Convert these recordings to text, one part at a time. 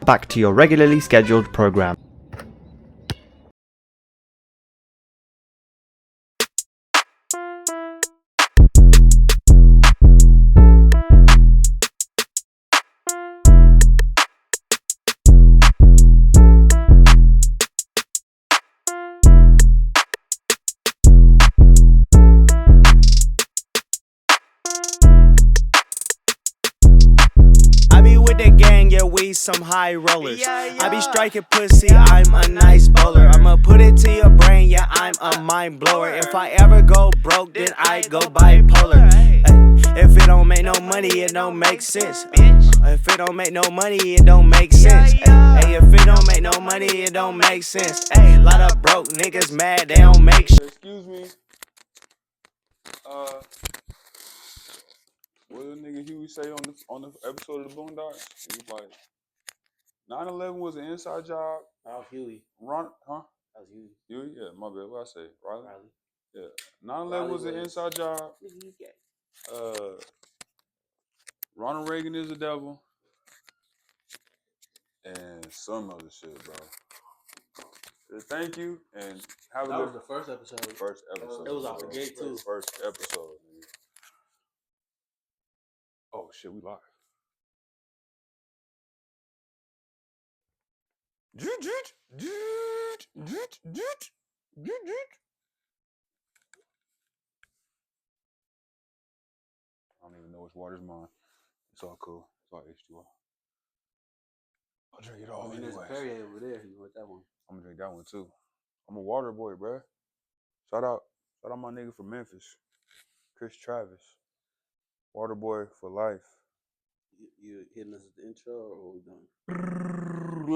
Back to your regularly scheduled program. I be with the gang, yeah, we some high rollers. I be striking pussy, I'm a nice bowler. I'ma put it to your brain, yeah, I'm a mind blower. If I ever go broke, then I go bipolar. If it don't make no money, it don't make sense. If it don't make no money, it don't make sense. Hey, if it don't make no money, it don't make sense. Hey, lot of broke niggas mad, they don't make shit. Excuse me. What did the nigga Huey say on the episode of the Boondocks? He was like, 9/11 was an inside job. Oh, Huey. Ron, huh? That was Huey. Huey? Yeah, my bad. What I say? Riley? Riley. Yeah. 9/11 was an inside job. Ronald Reagan is the devil. And some other shit, bro. Thank you, and have a That good... was the first episode. First episode. It was off the gate, too. First episode, man. Oh, shit, we live. I don't even know which water's mine. It's all cool. It's all H2O. I'll drink it all. There's a Perrier over there. You want that one? I'm gonna drink that one too. I'm a water boy, bruh. Shout out my nigga from Memphis, Chris Travis. Water boy for life. You hitting us at the intro, or what we doing?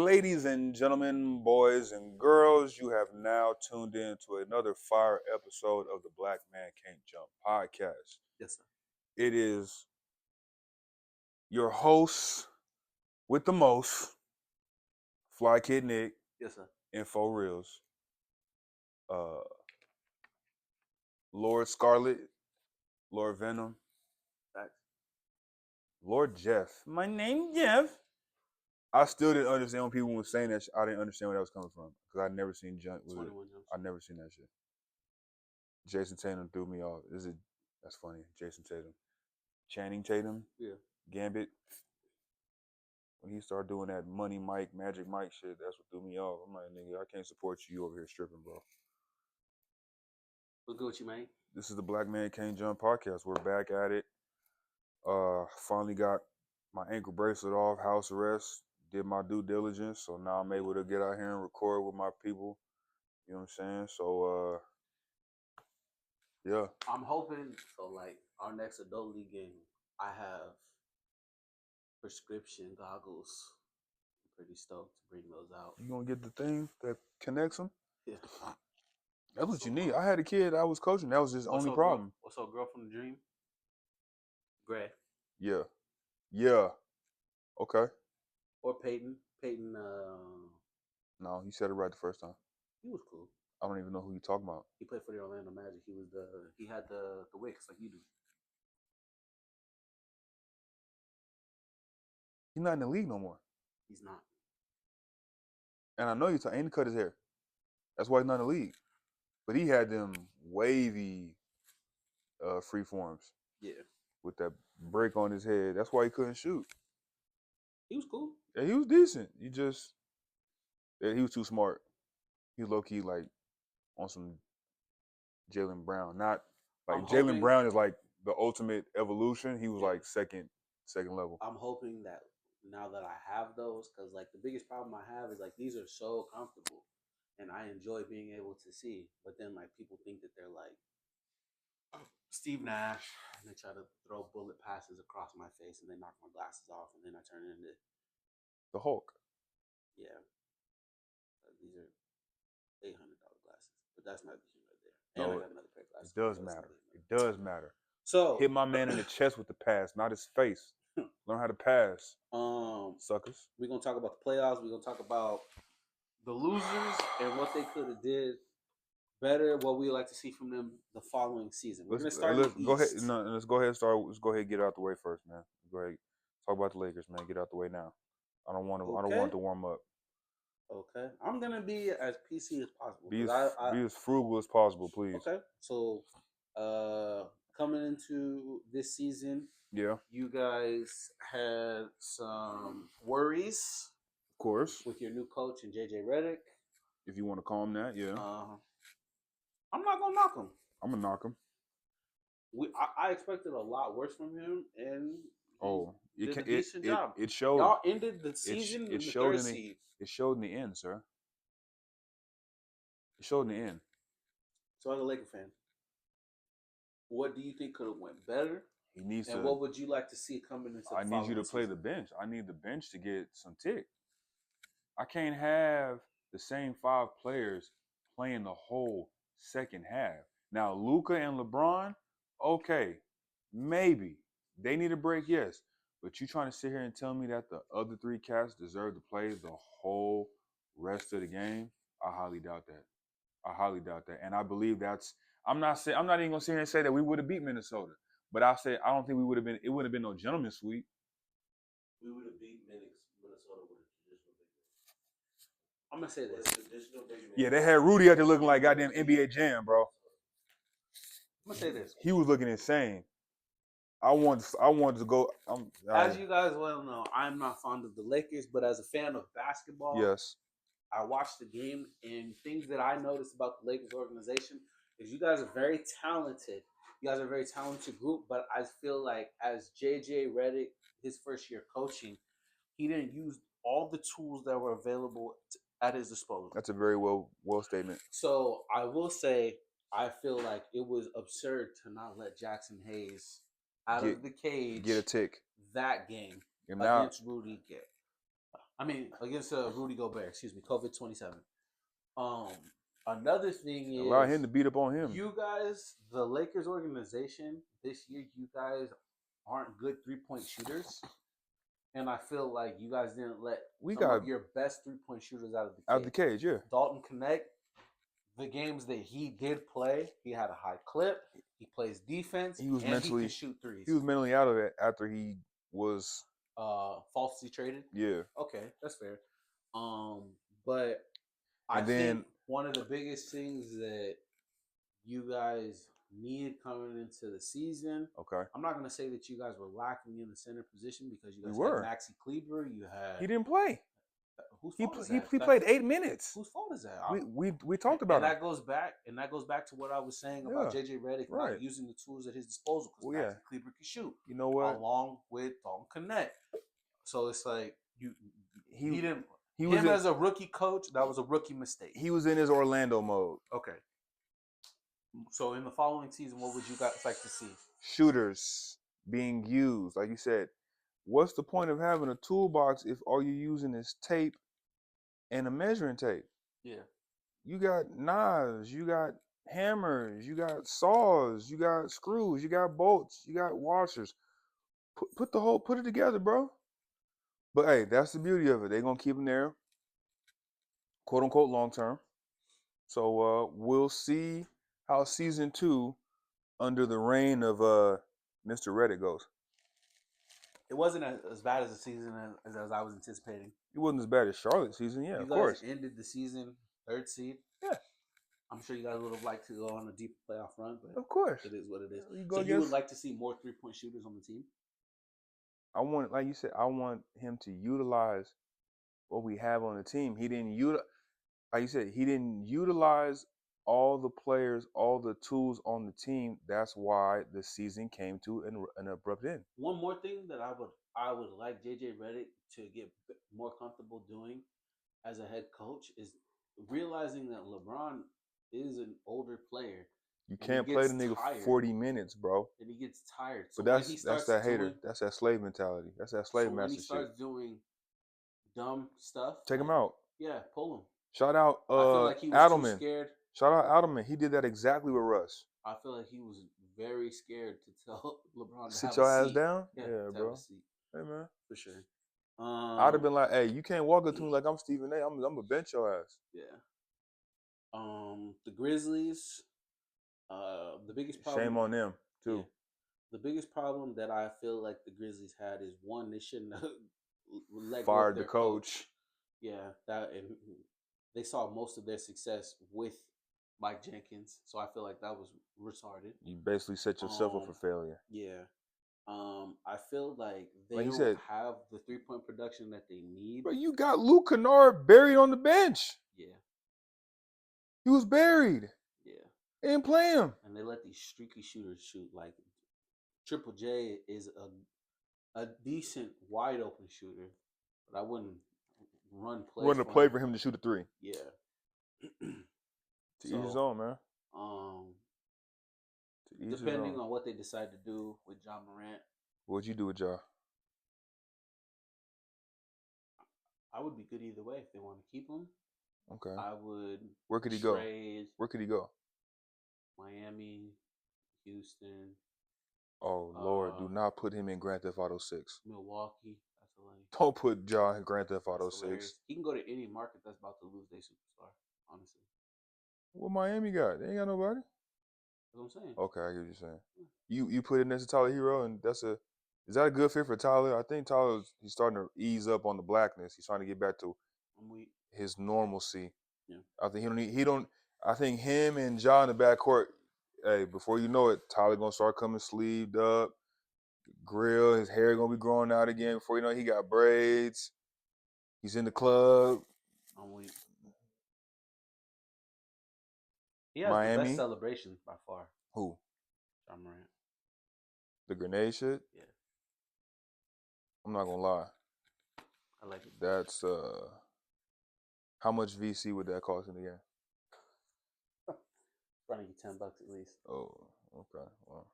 Ladies and gentlemen, boys and girls, you have now tuned in to another fire episode of the Black Man Can't Jump podcast. Yes, sir. It is your host with the most, Fly Kid Nick, Yes, sir. Info Reels, Lord Scarlet, Lord Venom, Facts. Lord Jeff. My name Jeff. I still didn't understand when people were saying that. I didn't understand where that was coming from because I'd never seen Junk with it. I'd never seen that shit. Jason Tatum threw me off. That's funny. Jason Tatum. Channing Tatum. Yeah. Gambit. When he started doing that Money Mike, Magic Mike shit, that's what threw me off. I'm like, nigga, I can't support you over here stripping, bro. What's good with you, man? This is the Black Man Can't Jump podcast. We're back at it. Finally got my ankle bracelet off, house arrest, did my due diligence. So now I'm able to get out here and record with my people. You know what I'm saying? So, yeah. I'm hoping, so like our next adult league game, I have prescription goggles. I'm pretty stoked to bring those out. You gonna get the thing that connects them? Yeah. That's what you need. I had a kid I was coaching. That was his only problem. What's up, Girl from the Dream? Gray. Yeah. Yeah. Okay. Or Peyton. No, you said it right the first time. He was cool. I don't even know who you're talking about. He played for the Orlando Magic. He had the wicks like you do. He's not in the league no more. He's not. And I know and he cut his hair. That's why he's not in the league. But he had them wavy free forms. Yeah. With that break on his head. That's why he couldn't shoot. He was cool. Yeah, he was decent. He was too smart. He was low-key like on some Jaylen Brown. Not like Jaylen Brown is like the ultimate evolution. He was like second level. I'm hoping that now that I have those, because like the biggest problem I have is like these are so comfortable and I enjoy being able to see. But then like people think that they're like Steve Nash and they try to throw bullet passes across my face and they knock my glasses off and then I turn into the Hulk. Yeah. These are $800 glasses, but that's not the thing right there. And I got another pair of glasses. It does matter. It does matter. So hit my man in the chest with the pass, not his face. Learn how to pass. Suckers. We're gonna talk about the playoffs. We're gonna talk about the losers and what they could have did better. What we would like to see from them the following season. We're gonna start Let's in the go ahead. East. No, let's go ahead and start. Let's go ahead and get it out the way first, man. Go ahead. Talk about the Lakers, man. Get out the way now. I don't want to. I don't want Okay. it to warm up. Okay, I'm gonna be as PC as possible. Be 'Cause be as frugal as possible, please. Okay, so coming into this season, Yeah, you guys had some worries of course. with your new coach and JJ Redick. If you want to call him that, yeah. I'm not gonna knock him. I'm gonna knock him. I expected a lot worse from him, and he did a it decent job. It showed. Y'all ended the season It in the showed third in the. seed. It showed in the end, sir. It showed in the end. So as a Laker fan, what do you think could have went better? He needs and to. what would you like to see coming into? I need you to play the bench. I need the bench to get some tick. I can't have the same 5 players playing the whole second half. Now, Luka and LeBron, okay, maybe they need a break, yes. But you trying to sit here and tell me that the other 3 cats deserve to play the whole rest of the game? I highly doubt that. And I believe that's. I'm not even gonna sit here and say that we would have beat Minnesota, but I say I don't think we would have been. It would have been no gentleman's sweep. We would have beat Minnesota with a traditional big man. I'm gonna say this. Yeah, they had Rudy out there looking like goddamn NBA Jam, bro. I'm gonna say this. He was looking insane. I wanted to go. As you guys well know, I'm not fond of the Lakers, but as a fan of basketball, yes, I watched the game, and things that I noticed about the Lakers organization is you guys are very talented. You guys are a very talented group, but I feel like as JJ Redick, his first year coaching, he didn't use all the tools that were available at his disposal. That's a very well statement. So I will say, I feel like it was absurd to not let Jackson Hayes out of the cage get a tick that game and now, against against Rudy Gobert. Excuse me, COVID-27. Another thing is allow him to beat up on him. You guys, the Lakers organization this year, you guys aren't good 3-point shooters. And I feel like you guys didn't let of your best 3-point shooters out of the cage. Out of the cage, yeah. Dalton Connect, the games that he did play, he had a high clip. He plays defense. He can shoot threes. He was mentally out of it after he was falsely traded. Yeah. Okay, that's fair. But I think one of the biggest things that you guys needed coming into the season. Okay. I'm not gonna say that you guys were lacking in the center position because you guys had Maxi Kleber. You had he didn't play. Whose fault is that? He played 8 minutes. Whose fault is that? We talked about it. That goes back to what I was saying about JJ Redick not using the tools at his disposal because Maxi Kleber can shoot. You know what? Along with Dalton Connect. So it's like he didn't. He was as a rookie coach, that was a rookie mistake. He was in his Orlando mode. Okay. So in the following season, what would you guys like to see? Shooters being used, like you said. What's the point of having a toolbox if all you're using is tape and a measuring tape? Yeah. You got knives, you got hammers, you got saws, you got screws, you got bolts, you got washers. Put it together, bro. But hey, that's the beauty of it. They're gonna keep them there, quote unquote, long term. So we'll see how season 2 under the reign of Mr. Redick goes. It wasn't as bad as a season as I was anticipating. It wasn't as bad as Charlotte's season, yeah, of course. You guys ended the season 3rd seed. Yeah. I'm sure you guys would have liked to go on a deep playoff run, but of course, it is what it is. You would like to see more 3-point shooters on the team? I want, like you said, I want him to utilize what we have on the team. He didn't utilize all the players, all the tools on the team. That's why the season came to an abrupt end. One more thing that I would like JJ Redick to get more comfortable doing as a head coach is realizing that LeBron is an older player. You can't play the nigga 40 minutes, bro. And he gets tired. So but that's that hater. That's that slave mentality. That's that slave master shit. When he starts doing dumb stuff, take him out. Yeah, pull him. Shout out I feel like he was Adelman. Too scared. Shout out Adelman. He did that exactly with Russ. I feel like he was very scared to tell LeBron to sit have your a ass seat. down. Yeah, bro. Hey man, for sure. I'd have been like, hey, you can't walk up to me like I'm Stephen A. I'm gonna bench your ass. Yeah. The Grizzlies. The biggest problem. Shame on them too. Yeah, the biggest problem that I feel like the Grizzlies had is one, they shouldn't have let go of Fired their the coach. Yeah, that and they saw most of their success with Mike Jenkins, so I feel like that was retarded. You basically set yourself up for failure. Yeah. I feel like they Like you don't said, have the 3-point production that they need. Bro, you got Luke Kennard buried on the bench. Yeah, He was buried. yeah. They didn't play him. And they let these streaky shooters shoot. Like Triple J is a decent wide open shooter, but I wouldn't run plays. Run a play for him to shoot a 3. Yeah. To each his own, man. Depending on what they decide to do with John Morant, what'd you do with Ja? I would be good either way if they want to keep him. Okay. I would. Where could he go? Where could he go? Miami, Houston. Oh Lord, do not put him in Grand Theft Auto 6. Milwaukee. That's hilarious. Don't put Ja in Grand Theft Auto 6. He can go to any market that's about to lose their superstar, honestly. What Miami got? They ain't got nobody. That's what I'm saying. Okay, I get what you're saying. You put in as a Tyler Hero, and is that a good fit for Tyler? I think he's starting to ease up on the blackness. He's trying to get back to his normalcy. Yeah. I think I think him and Ja in the backcourt, hey, before you know it, Tyler gonna start coming sleeved up, grill, his hair gonna be growing out again. Before you know it, he got braids. He's in the club. I'm weak. He has Miami. the best celebration by far. Who? John Morant. The grenade shit? Yeah. I'm not gonna lie. I like it. That's how much VC would that cost in the game? Running you $10 at least. Oh, okay. Well.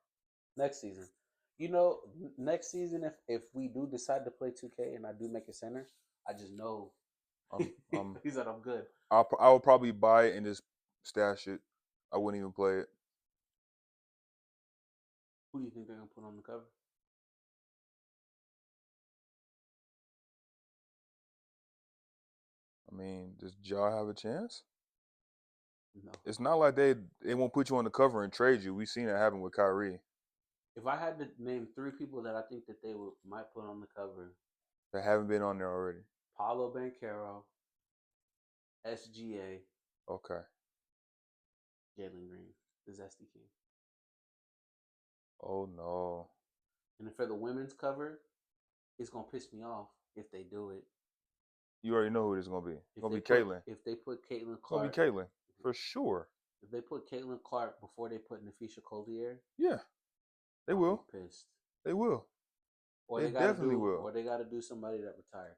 Next season. Next season, if we do decide to play 2K and I do make a center, I just know he said I'm good. I would probably buy it and just stash it. I wouldn't even play it. Who do you think they're gonna put on the cover? I mean, does Ja have a chance? No. It's not like they won't put you on the cover and trade you. We've seen it happen with Kyrie. If I had to name 3 people that I think that they might put on the cover, that haven't been on there already. Paolo Banchero, SGA. Okay. Jalen Green, the Zesty King. Oh no. And for the women's cover, it's gonna piss me off if they do it. You already know who it's gonna be. It's gonna be Caitlin. If they put Caitlin Clark. It's gonna be Caitlin, for sure. If they put Caitlin Clark before they put Nafisha Collier, yeah, they will. Be pissed. They will. Or they definitely will. Or they got to do somebody that retired.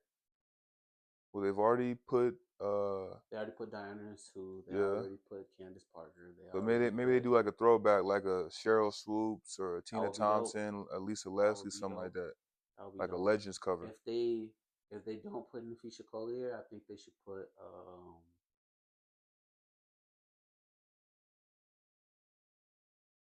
Well, they've already put. They already put Diana Sue. They already put Candace Parker. But maybe they do like a throwback, like a Cheryl Swoops or a Tina Thompson, a Lisa Leslie, something like that. Like dope. A Legends cover. If they don't put Nafisha Collier, I think they should put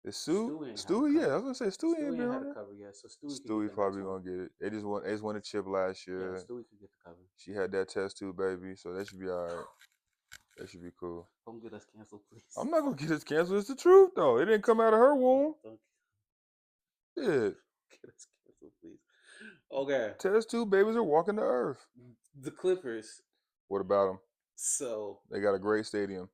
Is Stewie? Yeah, I was gonna say Stewie ain't been on a cover yet, so Stewie probably gonna get it. They just won a chip last year. Yeah, Stewie could get the cover. She had that test too, baby, so that should be all right. That should be cool. Don't get us canceled, please. I'm not gonna get us canceled. It's the truth, though. It didn't come out of her womb. Yeah. Get us canceled, please. Okay. Test tube babies are walking the earth. The Clippers. What about them? So they got a great stadium.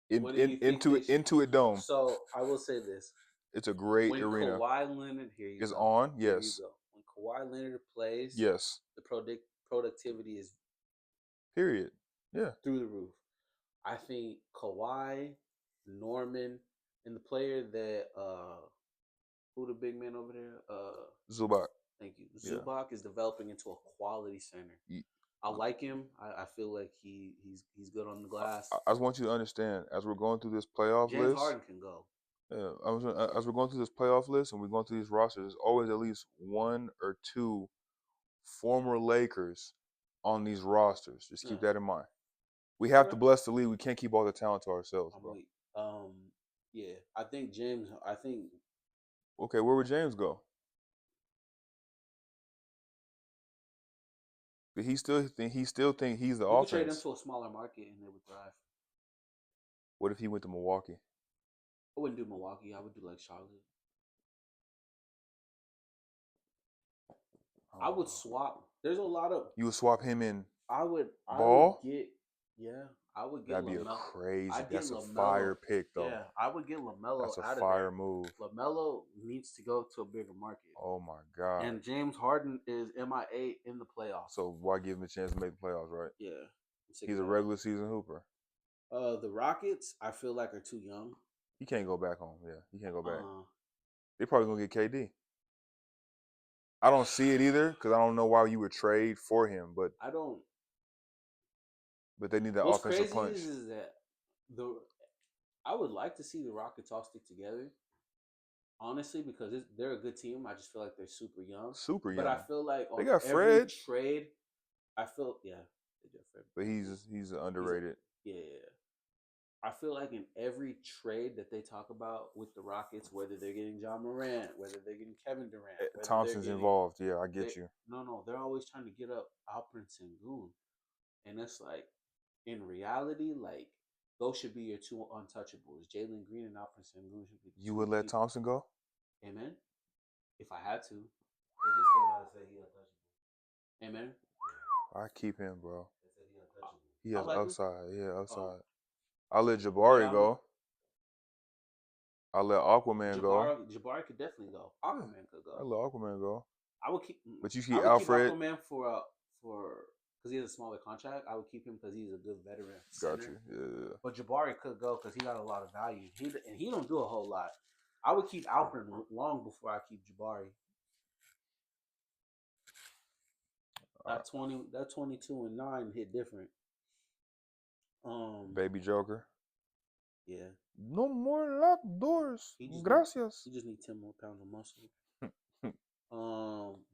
Intuit Dome. So I will say this: it's a great arena. When Kawhi Leonard is on, yes. When Kawhi Leonard plays, yes, the productivity is period. Yeah, through the roof. I think Kawhi, Norman, and the player that who the big man over there? Zubac. Thank you. Zubac is developing into a quality center. I like him. I feel like he's good on the glass. I just want you to understand, as we're going through this playoff James list. Harden can go. Yeah, as we're going through this playoff list and we're going through these rosters, there's always at least 1 or 2 former Lakers on these rosters. Just keep that in mind. We have to bless the league. We can't keep all the talent to ourselves, bro. Yeah, I think James. Okay, where would James go? But he still think he's the You could trade him offense. to a smaller market and they would thrive. What if he went to Milwaukee? I wouldn't do Milwaukee. I would do like Charlotte. I would swap. There's a lot of. You would swap him in I would Ball? get. Yeah, I would get That'd be a LaMelo. crazy. I'd That's get a LaMelo. fire pick, though. Yeah, I would get LaMelo That's a out of fire there. move. LaMelo needs to go to a bigger market. Oh my God. And James Harden is MIA in the playoffs. So why give him a chance to make the playoffs, right? Yeah. He's a regular season hooper. The Rockets, I feel like, are too young. He can't go back home. Yeah, he can't go back. They probably gonna get KD. I don't see it either because I don't know why you would trade for him, but I don't. But they need that What's offensive crazy punch. is that I would like to see the Rockets all stick together. Honestly, because they're a good team. I just feel like they're super young. Super young. But I feel like on they got every Fred. trade, they got Fred. But he's underrated. Yeah. I feel like in every trade that they talk about with the Rockets, whether they're getting John Morant, whether they're getting Kevin Durant, Thompson's involved. Yeah, I get you. No, they're always trying to get up Alperen Sengun. And it's like, in reality, like, those should be your two untouchables. Jalen Green and Alperen Sengun should be. You would let Thompson go? Amen. If I had to. They just came out and said he untouchable. Amen. I keep him, bro. They said he untouchable. He has like upside. him. Yeah, upside. I'll let Jabari go. I'll let Aquaman go. Jabari could definitely go. Aquaman could go. I'll let Aquaman go. I would keep. But you keep Alfred. Keep Aquaman for because he has a smaller contract. I would keep him because he's a good veteran. Got you. Yeah. But Jabari could go because he got a lot of value. He don't do a whole lot. I would keep Alfred long before I keep Jabari. That 22 and 9 hit different. Baby Joker. Yeah. No more locked doors. Gracias. He just needs 10 more pounds of muscle.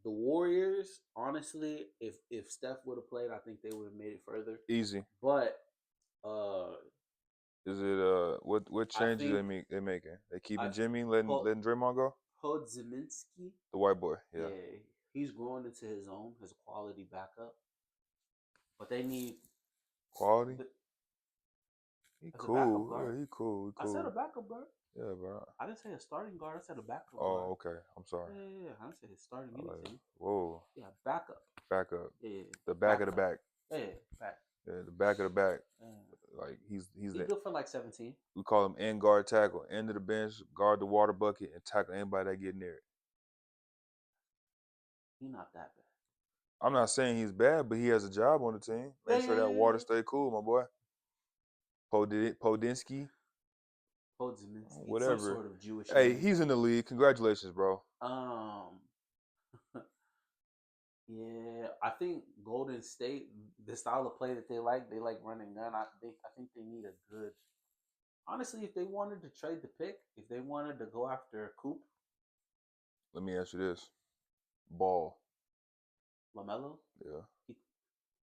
The Warriors, honestly, if Steph would have played, I think they would have made it further. Easy. But is it what changes they making? They keeping Jimmy, letting Draymond go? Podziemski, the white boy, yeah, he's growing into his own as a quality backup. But they need quality. He cool. Yeah, he cool. I said a backup guard. Yeah, bro. I didn't say a starting guard. I said a backup guard. Oh, okay. I'm sorry. Yeah. I didn't say his starting anything. Whoa. Yeah, backup. Backup. Yeah. The back of the back. Yeah, back. Yeah, the back of the back. Yeah. Like he's good for like 17. We call him end guard tackle, end of the bench, guard the water bucket, and tackle anybody that get near it. He's not that bad. I'm not saying he's bad, but he has a job on the team. Make sure that water stay cool, my boy. Podziemski. Whatever. Some sort of Jewish hey, name. He's in the league. Congratulations, bro. Yeah, I think Golden State, the style of play that they like running gun. I think they need a good. Honestly, if they wanted to trade the pick, if they wanted to go after Coop. Let me ask you this: Ball. LaMelo. Yeah.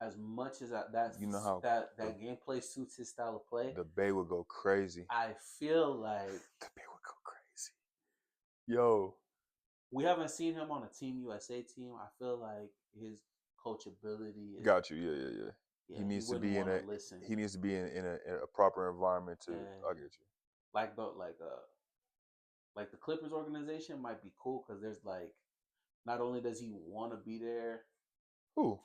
As much as that gameplay suits his style of play, the Bay would go crazy. I feel like the Bay would go crazy. Yo, we haven't seen him on a Team USA team. I feel like his coachability is. Got you. Yeah. He needs to be in a. Listen. He needs to be in a proper environment too. Yeah. I get you. Like the Clippers organization might be cool because there's like, not only does he want to be there. Who?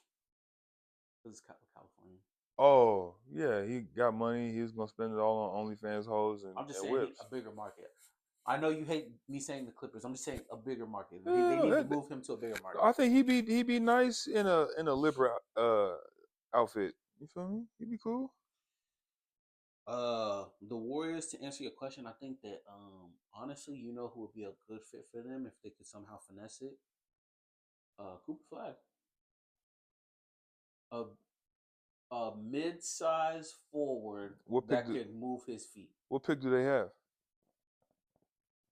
Because it's California. Oh yeah, he got money. He was gonna spend it all on OnlyFans hoes and. I'm just and saying whips. A bigger market. I know you hate me saying the Clippers. I'm just saying a bigger market. They need to move him to a bigger market. I think he'd be nice in a Libra outfit. You feel me? He'd be cool. The Warriors, to answer your question, I think that honestly, you know who would be a good fit for them if they could somehow finesse it? Cooper Flag. A mid-size forward that could move his feet. What pick do they have?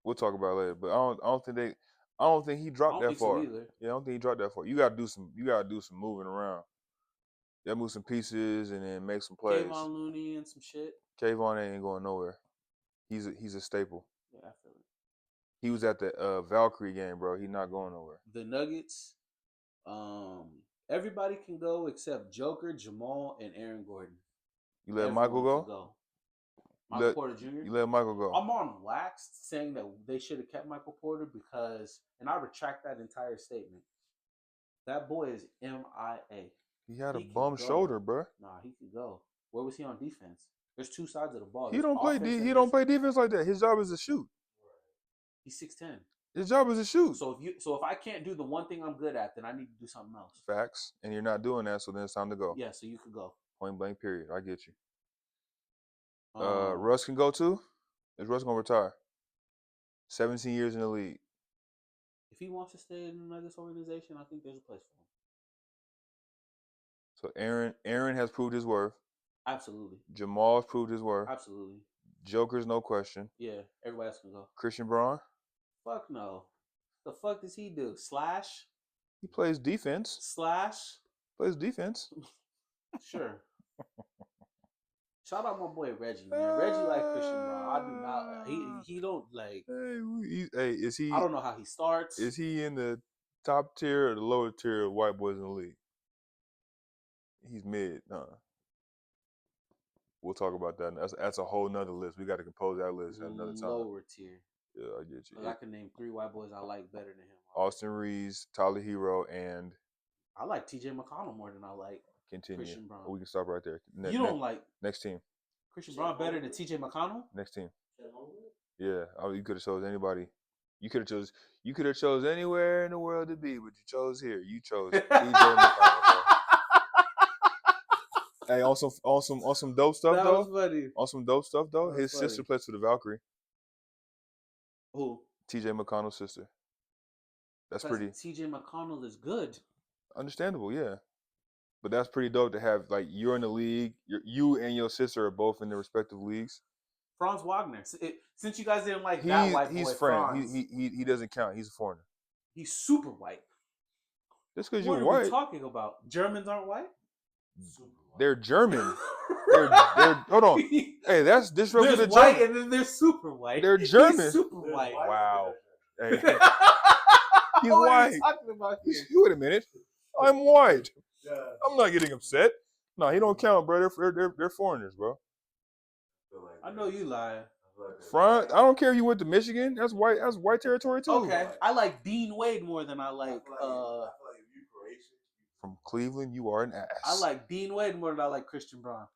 We'll talk about it later, but I don't think he dropped that far. So either. Yeah, I don't think he dropped that far. You gotta do some moving around. You gotta move some pieces and then make some plays. Kayvon Looney and some shit. Kayvon ain't going nowhere. He's a staple. Yeah, I feel it. He was at the Valkyrie game, bro. He's not going nowhere. The Nuggets, Everybody can go except Joker, Jamal, and Aaron Gordon. You let Everyone Michael can go? Michael Porter Jr. You let Michael go. I'm on wax saying that they should have kept Michael Porter because, and I retract that entire statement. That boy is MIA. He had a He can bum go. shoulder, bro. Nah, he could go. Where was he on defense? There's two sides of the ball. He There's don't play. offense and He don't there's- play defense like that. His job is to shoot. He's 6'10". His job is to shoot. So if I can't do the one thing I'm good at, then I need to do something else. Facts, and you're not doing that, so then it's time to go. Yeah, so you could go. Point blank. Period. I get you. Um, Russ can go too. Is Russ gonna retire? 17 years in the league. If he wants to stay in the Nuggets organization, I think there's a place for him. So Aaron has proved his worth. Absolutely. Jamal has proved his worth. Absolutely. Joker's no question. Yeah, everybody else can go. Christian Braun, Fuck no. The fuck does he do? Slash? he plays defense. Slash? Plays defense. Sure. Shout out my boy Reggie, man. Reggie like Christian Braun. I do not. He don't like. Hey, is he? I don't know how he starts. Is he in the top tier or the lower tier of white boys in the league? He's mid. We'll talk about that. That's a whole nother list. We got to compose that list at another time. Lower tier. Yeah, I get you. I can name 3 white boys I like better than him. Austin Reeves, Tyler Hero, and I like TJ McConnell more than I like continue. Christian Braun. We can stop right there. You don't like next team. Christian Braun better than TJ McConnell? Next team. Yeah, you could have chose anybody. You could have chose anywhere in the world to be, but you chose here. You chose TJ McConnell. Hey, on some dope stuff That though. was funny. On some dope stuff though. That was His funny. sister plays for the Valkyrie. Who? TJ McConnell's sister. That's Because pretty TJ McConnell is good. understandable, yeah. But that's pretty dope to have. Like, you're in the league. You and your sister are both in their respective leagues. Franz Wagner. Since you guys didn't like that white boy, He's French. Franz, He doesn't count. He's a foreigner. he's super white. Just because What you're are we white, talking about? Germans aren't white? they're German. They're hold on. Hey, that's disrespectful There's to white German. and then there's super white. They're He's German. super white. Wow. Hey, he's What are white. you talking about here? Wait a minute. I'm white. I'm not getting upset. No, he don't count, bro. They're foreigners, bro. I know you lying. Front. I don't care if you went to Michigan. That's white. That's white territory too. Okay, I like Dean Wade more than I like. From Cleveland, you are an ass. I like Dean Wade more than I like Christian Braun.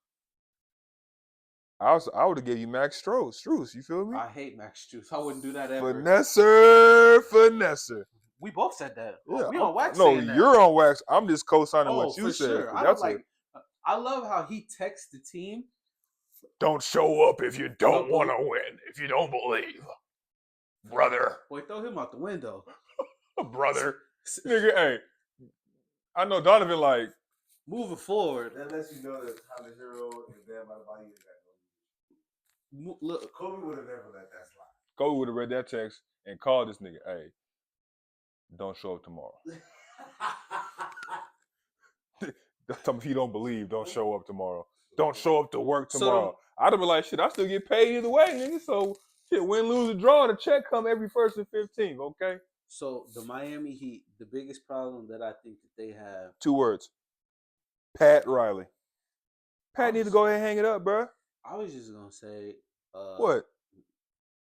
I would have gave you Max Strus. You feel me? I hate Max Strus. I wouldn't do that ever. Finesser. We both said that. Yeah, We on wax. no, saying that. you're on wax. I'm just co-signing Oh, what you for said. sure. I That's don't it. like. I love how he texts the team. Don't show up if you don't Don't want to win. If you don't believe, brother, Boy, throw him out the window. brother, nigga. Hey, I know Donovan. Like, Moving forward. That lets you know that Tyler Hero and Bam Adebayo ain't got no. Look, Kobe would have never let that slide. Kobe would have read that text and called this nigga. Hey, don't show up tomorrow. If you don't believe, don't show up tomorrow. Don't show up to work tomorrow. I'd have been like, shit, I still get paid either way, nigga. So, shit, win, lose, or draw, the check come every 1st and 15th, okay? so the Miami Heat, the biggest problem that I think that they have. 2 words. Pat Riley. Pat need to go ahead and hang it up, bro. I was just gonna say. What?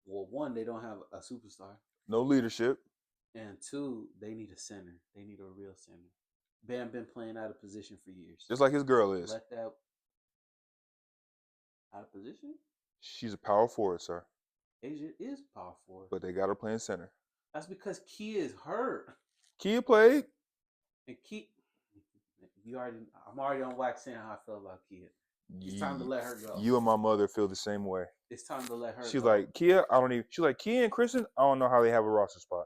Well, 1, they don't have a superstar, No leadership. and 2, they need a center. They need a real center. Bam been playing out of position for years. Just like his girl is. Let that out of position. She's a power forward, sir. Asia is power forward, But they got her playing center. that's because Kia is hurt. Kia played. And Kia, I'm already on wax saying how I feel about Kia. It's time to let her go. You and my mother feel the same way. It's time to let her She's go. like, Kia, she's like, Kia and Kristen, I don't know how they have a roster spot.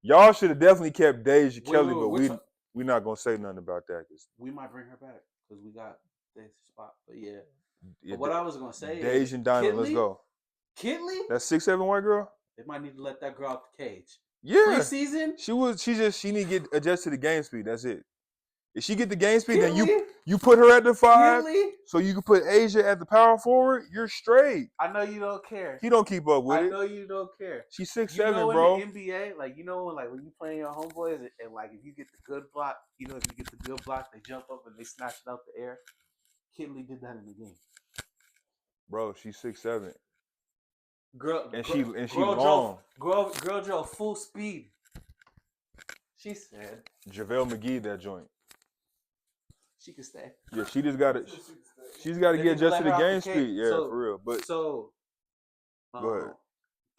Y'all should have definitely kept Deja Kelly, but we're not going to say nothing about that. We might bring her back because we got this spot. But yeah. Yeah, But what I was going to say is. Deja and Diamond, let's go. Kitley? That 6'7" white girl? They might need to let that girl out the cage. Yeah. Preseason? She need to get adjusted to game speed. That's it. If she get the game speed, then Kinley, you put her at the 5, Kinley. so you can put Asia at the power forward. You're straight. I know you don't care. He don't keep up with I it. know you don't care. She's 6'7", You know, bro. in the NBA, like, you know, when you playing your homeboys and like if you get the good block, you know, if you get the good block, they jump up and they snatch it out the air. Kinley did that in the game. Bro, she's 6'7". Girl, She girl long. Girl drove full speed. She said JaVale McGee that joint. she could stay. Yeah, she just got it. She's got to get adjusted to the game speed. Yeah, So, for real. But so, go ahead.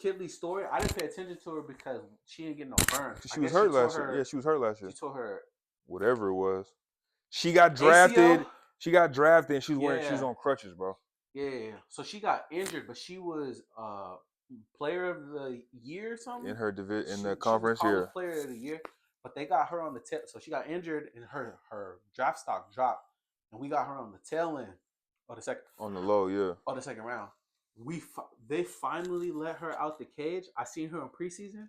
Kinley's story, I didn't pay attention to her because she didn't get no burn. She was hurt last year. Yeah, she was hurt last year. She tore her whatever it was. She got drafted. ACL? She got drafted and she's Yeah. she's on crutches, bro. Yeah, so she got injured, but she was player of the year or something In her division, in the She conference, was yeah. college player of the year. But they got her on the tail, so she got injured and her draft stock dropped, and we got her on the tail end of the second On the low, yeah. of the second round. They finally let her out the cage. I seen her in preseason.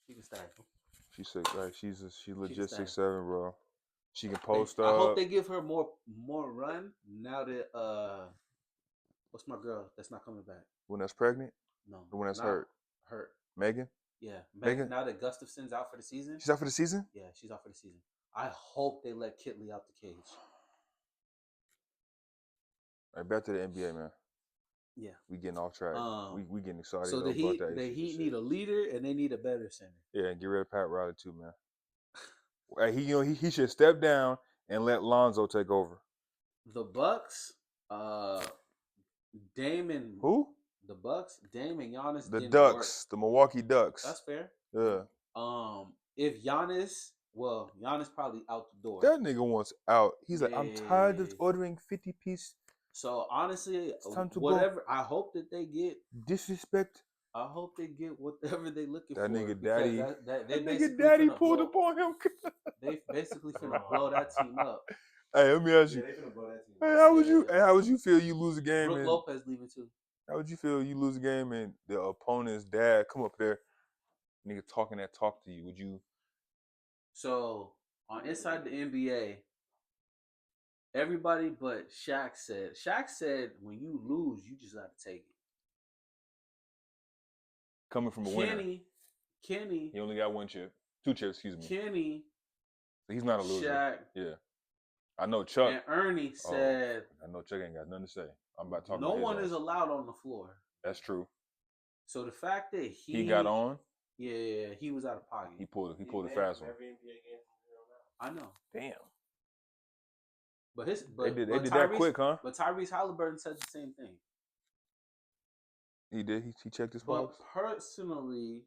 She can stay. She's sick, right? She's legit stay. 6'7", bro. She can post up. I hope they give her more run now that what's my girl that's not coming back? When that's pregnant? No. Or when that's not hurt? Hurt. Megan? Yeah. Megan? Now that Gustafson's out for the season. She's out for the season? Yeah, she's out for the season. I hope they let Kitley out the cage. All right, back to the NBA, man. Yeah. We getting off track. We getting excited. So though, the Heat, about that Heat need a leader and they need a better center. Yeah, and get rid of Pat Riley too, man. He should step down and let Lonzo take over. The Bucks, Dame and Who? The Bucks, Dame and Giannis. The didn't Ducks, work. the Milwaukee Ducks. That's fair. Yeah. If Giannis, Giannis probably out the door. That nigga wants out. He's like, I'm tired of Yeah. ordering 50-piece. So honestly, It's time to whatever. go. I hope that they get. Disrespect. I hope they get whatever they looking for. That nigga because daddy. They That basically nigga daddy finna pulled blow- up on him. They basically finna blow that team up. Hey, let me ask you. Yeah, they finna blow that team. Hey, how would you feel you lose a game? Brook And, Lopez leaving too. how would you feel you lose a game and the opponent's dad come up there, nigga talking that talk to you? Would you? So on Inside the NBA, everybody but Shaq said when you lose, you just got to take it. Coming from a winner. Kenny, He only got 1 chip. 2 chips, excuse me. Kenny, He's not a loser. Shaq, Yeah. I know Chuck. and Ernie said I know Chuck ain't got nothing to say. I'm about to talk no about his one ass. is allowed on the floor. That's true. So the fact that He got on. yeah, he was out of pocket. He pulled a fast one. Every NBA game from here on out. I know, Damn. but they They did that quick, huh? But Tyrese Halliburton said the same thing. He did. He checked his But pulse. personally,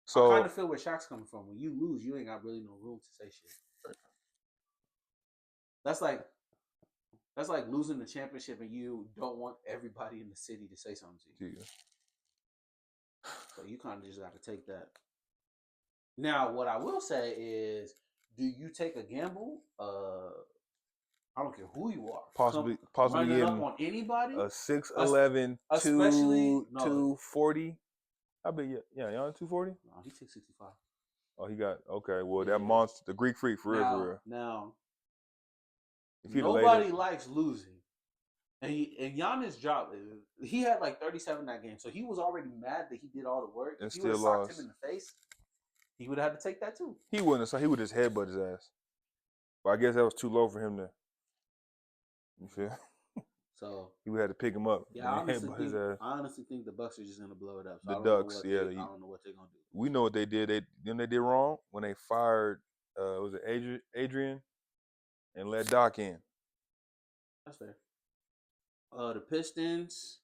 So I kind of feel where Shaq's coming from. When you lose, you ain't got really no room to say shit. That's like losing the championship and you don't want everybody in the city to say something to you. Yeah. So you kind of just got to take that. Now, what I will say is, do you take a gamble? I don't care who you are. Possibly running up getting on anybody. a 6'11", especially- no. 240. I bet yeah, y'all 240. No, he's 665. Oh, he got okay. Well, Yeah. that monster, the Greek freak, for real. Now, If he'd have laid nobody it- likes losing. And Giannis dropped. He had like 37 that game, so he was already mad that he did all the work. And If he would have still socked lost. him in the face, he would have had to take that too. He wouldn't have. So he would just headbutt his ass. But I guess that was too low for him to. You feel? So He would have to pick him up. yeah, I and headbutt his ass. honestly think the Bucks are just gonna blow it up. So The I don't know Ducks, what yeah, I don't know what they're gonna do. We know what they did. They did wrong when they fired. Was it Adrian, and let Doc in? That's fair. The Pistons,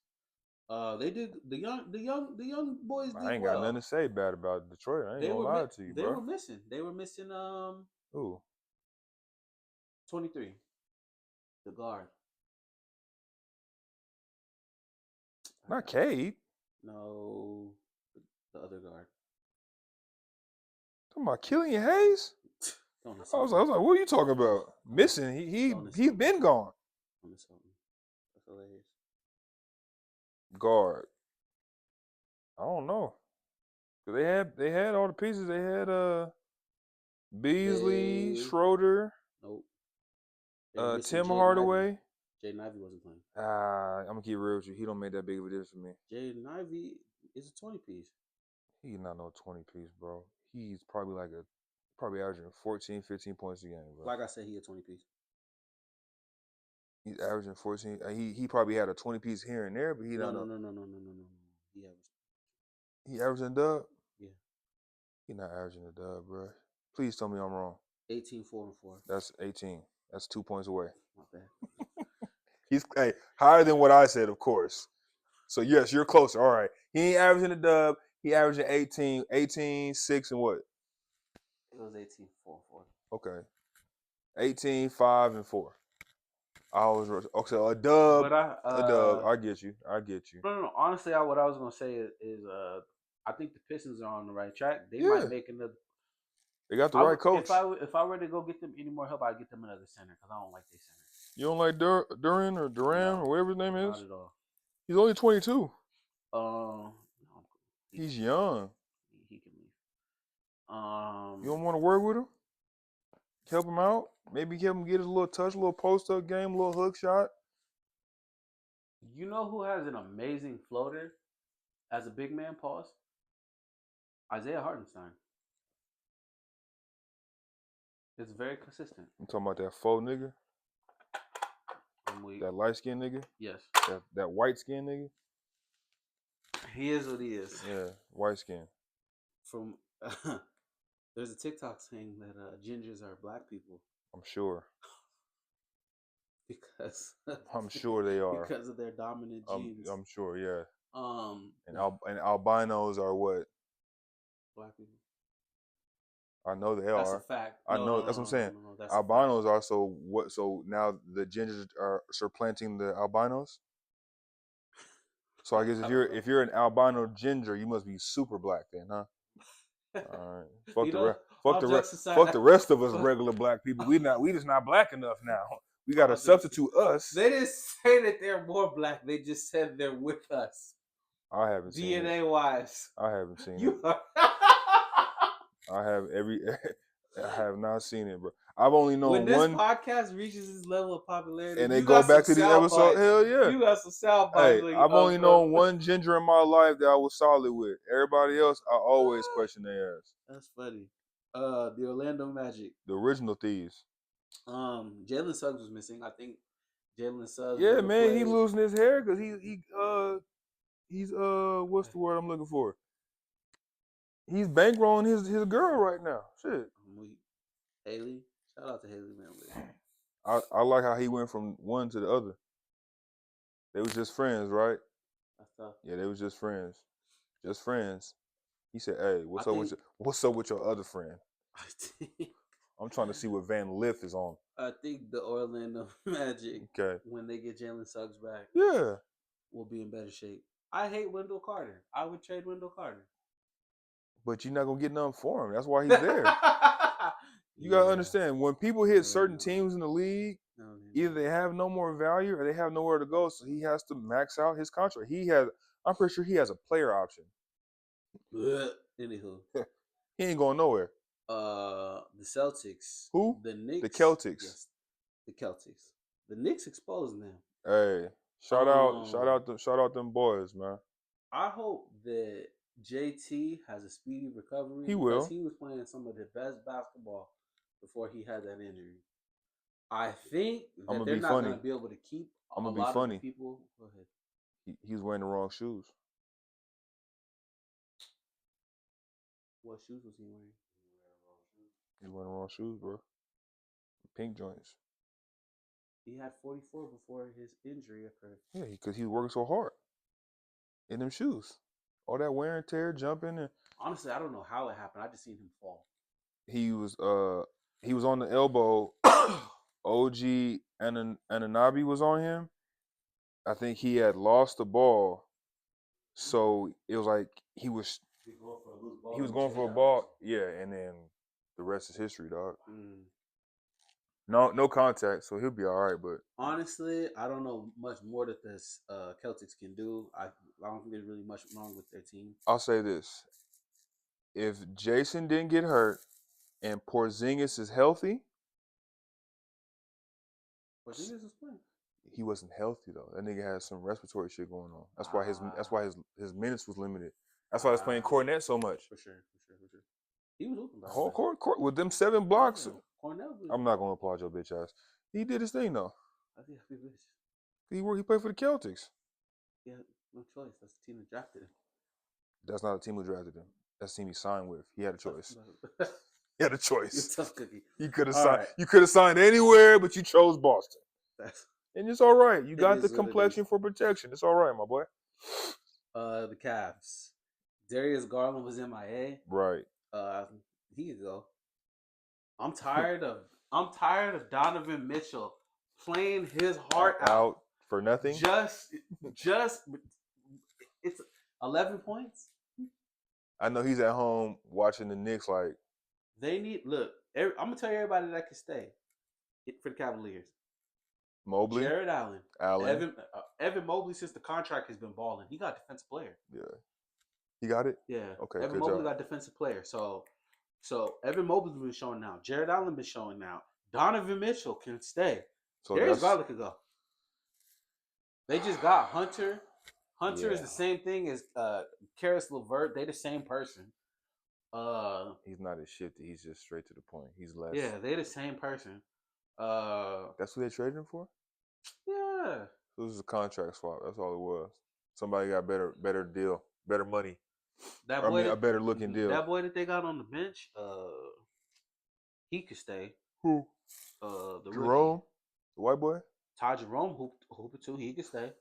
they did the young boys did I ain't well. got nothing to say bad about Detroit. I ain't They gonna were lie mi- to you, They bro. were missing. They were missing 23. The guard. Not Cade. No, the other guard. Talking about Killian Hayes. Don't I insult was me. like, what are you talking about? Missing? He's been gone. Don't insult me. That's hilarious. Guard. I don't know. 'Cause they had all the pieces. They had Beasley, They Schroeder, nope. They're missing Tim Jaden Hardaway. Ivey. Jaden Ivey wasn't playing. I'm gonna keep it real with you. He don't make that big of a difference for me. Jaden Ivey is a 20 piece. He's not no 20 piece, bro. He's probably averaging 14, 15 points a game, bro. Like I said, he a 20 piece. He's averaging 14. He probably had a 20 piece here and there, but he No. not. He averaged. He averaging a dub. Yeah. He not averaging a dub, bro. Please tell me I'm wrong. 18, 4 and 4. That's 18. That's 2 points away. Not bad. He's higher than what I said, of course. So yes, you're closer. All right. He ain't averaging a dub. He averaging 18, 6, and what? It was 18, 4 and 4. Okay. 18, 5, and 4. I was okay. So a dub. But A dub. I get you. No. Honestly, what I was gonna say is I think the Pistons are on the right track. They Yeah. might make another. They got the right coach. If I were to go get them any more help, I'd get them another center because I don't like their center. You don't like Duran or Duran No, or whatever his name is? Not at all. He's only 22. No, He's young. He can leave. You don't want to work with him? Help him out? Maybe help him get his little touch, little post-up game, little hook shot. You know who has an amazing floater as a big man? Pause. Isaiah Hartenstein. It's very consistent. I'm talking about that faux nigga, I'm weak. that light-skinned nigga, Yes. that white-skinned nigga. He is what he is. Yeah, white skin. From there's a TikTok saying that gingers are black people I'm sure. because I'm sure they are. because of their dominant genes. I'm sure, yeah. And And albinos are what? black people. I know they That's are. a fact. I know. That's what I'm saying. That's a fact. Albinos are so what? So now the gingers are supplanting the albinos. So I guess if you're an albino ginger, you must be super black then, huh? All right. Fuck the rest of us regular black people. We just not black enough now. We got to substitute us. They didn't say that they're more black. They just said they're with us. I haven't seen it. DNA wise. I haven't seen You it. are. I have not seen it, bro. I've only known when this one podcast reaches this level of popularity, and they you go got back some to these sound episodes. bites. Hell yeah. You got some sound bites. Hey, I've only known one ginger in my life that I was solid with. Everybody else, I always question their ass. That's funny. The Orlando Magic. The original thieves. Jalen Suggs was missing. I think Jalen Suggs. Yeah, man, he played. losing his hair because he's what's the word I'm looking for? He's bankrolling his girl right now. Shit. Haley. Shout out to Haley, man. I like how he went from one to the other. They was just friends, right? That's tough. Yeah, they was just friends. Just friends. He said, "Hey, what's up with your other friend?" I'm trying to see what Van Liff is on. I think the Orlando Magic, when they get Jalen Suggs back, will be in better shape. I hate Wendell Carter. I would trade Wendell Carter. But you're not gonna get nothing for him. That's why he's there. You gotta understand, when people hit certain teams in the league, either they have no more value or they have nowhere to go, so he has to max out his contract. I'm pretty sure he has a player option. Anywho, he ain't going nowhere. The Celtics. Who? The Knicks. The Celtics. Yes, the Celtics. The Knicks exposing them. Hey, shout out them boys, man. I hope that JT has a speedy recovery. He will. Because he was playing some of the best basketball before he had that injury. I think that they're not going to be able to keep a lot of people. Go ahead. He was wearing the wrong shoes. What shoes was he wearing? He was wearing the wrong shoes, bro. Pink joints. He had 44 before his injury occurred. Yeah, because he was working so hard in them shoes. All that wear and tear, jumping, and honestly, I don't know how it happened. I just seen him fall. He was on the elbow. OG Anunoby was on him. I think he had lost the ball, so it was like he was going for a ball. Yeah, and then the rest is history, dog. No contact, so he'll be all right. But honestly, I don't know much more that the Celtics can do. I don't think there's really much wrong with their team. I'll say this: if Jason didn't get hurt and Porzingis is healthy. Porzingis is playing. He wasn't healthy though. That nigga had some respiratory shit going on. That's why his minutes was limited. That's why I was playing Cornet so much. For sure. He was open by Whole court with them 7 blocks. Yeah, Cornell was. I'm not gonna applaud your bitch ass. He did his thing though. I think happy bitch. He played for the Celtics. Yeah, no choice. That's the team that drafted him. That's not a team who drafted him. That's the team he signed with. He had a choice. You're He had a choice. a tough cookie. You could have All signed. right. You could have signed anywhere, but you chose Boston. That's And it's all right. You got is the what it complexion is. for protection. It's all right, my boy. The Cavs. Darius Garland was MIA. Right. He could go. I'm tired of Donovan Mitchell playing his heart out for nothing. Just it's 11 points. I know he's at home watching the Knicks. Like They need look. I'm gonna tell you everybody that can stay for the Cavaliers. Mobley, Jared Allen, Evan Mobley. Since the contract has been balling, he got defensive player. Yeah, he got it. Yeah. Okay. Evan good Mobley job. got defensive player. So Evan Mobley's been showing now. Jared Allen been showing now. Donovan Mitchell can stay. So Darius Garland could go. They just got Hunter. Hunter is Yeah. the same thing as Karis LeVert. They the same person. He's not as shifty. He's just straight to the point. He's less. Yeah, they the same person. That's who they traded him for. Yeah. This was a contract swap. That's all it was. Somebody got better deal, better money. A better looking deal. That boy that they got on the bench, he could stay. Who? The Jerome, rookie. the white boy. Ty Jerome hooped too. He could stay.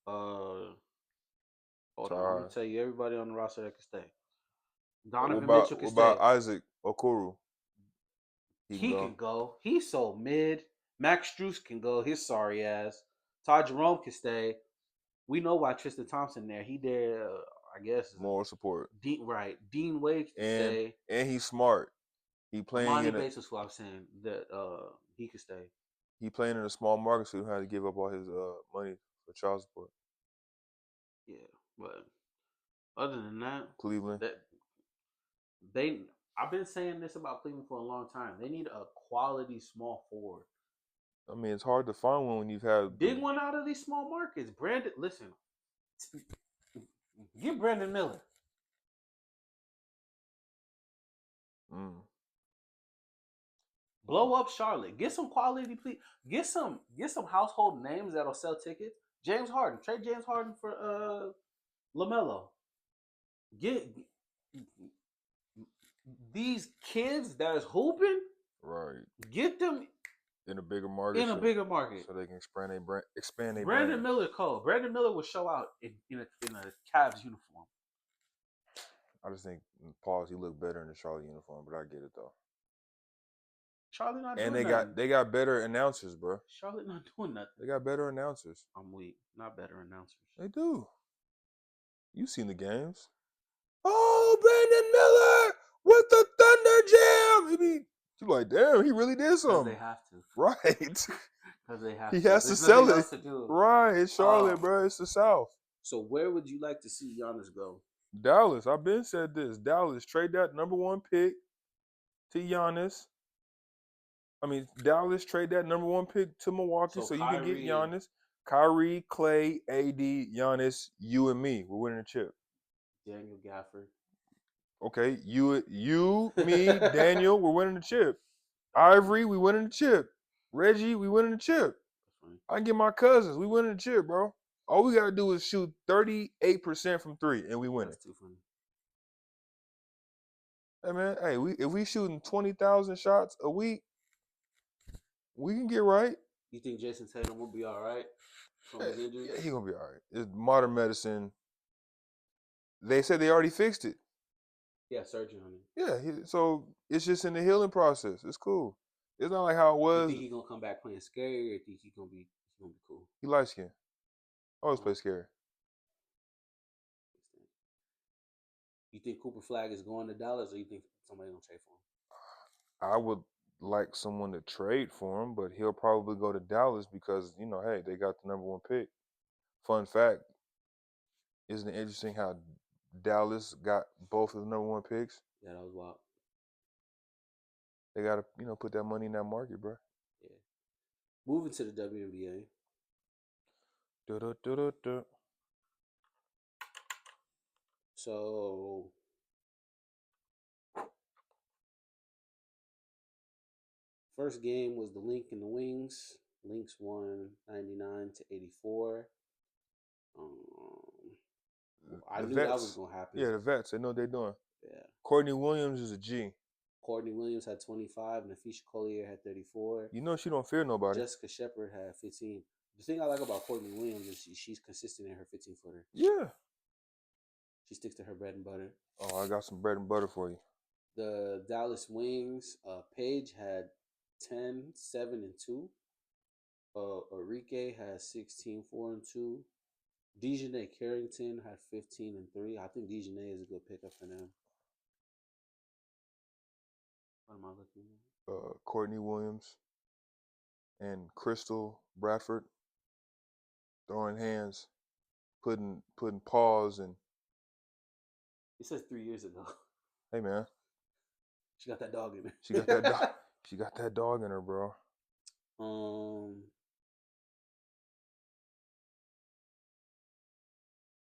Hold on, I'm gonna tell you everybody on the roster that can stay. Donovan Mitchell can stay. What about Isaac Okoro? He can go. He's so mid. Max Strus can go. His sorry ass. Ty Jerome can stay. We know why Tristan Thompson there. He there, I guess. More support. Dean Wade can stay. And he's smart. He playing Monty in Bates was what I'm saying that he could stay. He playing in a small market, so he had to give up all his money for child support. Yeah, but other than that, Cleveland. I've been saying this about Cleveland for a long time. They need a quality small forward. I mean, it's hard to find one when you've had Dig one out of these small markets. Listen, get Brandon Miller. Blow up Charlotte. Get some quality, please. Get some household names that'll sell tickets. James Harden. Trade James Harden for LaMelo. Get these kids that is hooping. Right. Get them in a bigger market. So they can expand their brand. Brandon Miller cold. Brandon Miller will show out in a Cavs uniform. I just think he looked better in the Charlotte uniform, but I get it though. Charlotte not doing and nothing. they got better announcers, bro. Charlotte not doing nothing. They got better announcers. I'm weak. Not better announcers. They do. You've seen the games. Oh, Brandon Miller with the Thunder Jam. I mean, you're like, damn, he really did something. They have to. Right. Because they have to. He has to sell it. Right. It's Charlotte, bro. It's the South. So where would you like to see Giannis go? Dallas. I've been said this. Dallas, trade that number 1 pick to Giannis. Dallas, trade that number 1 pick to Milwaukee so you can get Giannis. Kyrie, Clay, AD, Giannis, you and me. We're winning a chip. Daniel Gafford. Okay, you, me, Daniel, we're winning the chip. Ivory, we winning the chip. Reggie, we winning the chip. I can get my cousins. We winning the chip, bro. All we gotta do is shoot 38% from 3, and we win it. That's too funny. Hey man, if we shooting 20,000 shots a week, we can get right. You think Jason Tatum will be all right from his injury? Yeah, he gonna be all right. It's modern medicine. They said they already fixed it. Yeah, surgery on him. Yeah, so it's just in the healing process. It's cool. It's not like how it was. You think he gonna come back playing scary, or think he gonna be cool? He light skinned. Always play scary. You think Cooper Flag is going to Dallas, or you think somebody gonna trade for him? I would like someone to trade for him, but he'll probably go to Dallas because, hey, they got the number 1 pick. Fun fact, isn't it interesting how Dallas got both of the number 1 picks? Yeah, that was wild. They gotta, put that money in that market, bro. Yeah. Moving to the WNBA. Du-du-du-du-du. So first game was the Link and the Wings. Lynx won 99-84. I knew that was gonna happen. Yeah, the vets. They know what they're doing. Yeah. Courtney Williams is a G. Courtney Williams had 25, and Nafisha Collier had 34. You know she don't fear nobody. Jessica Shepard had 15. The thing I like about Courtney Williams is she's consistent in her 15-footer. Yeah. She sticks to her bread and butter. Oh, I got some bread and butter for you. The Dallas Wings, Paige had 10, 7, and 2. Enrique had 16, 4, and 2. Dejanay Carrington had 15 and 3. I think Dejanay is a good pickup for them. What am I looking at? Courtney Williams and Crystal Bradford throwing hands, putting paws and. It says 3 years ago. Hey man, she got that dog in her. She got that dog. She got that dog in her, bro.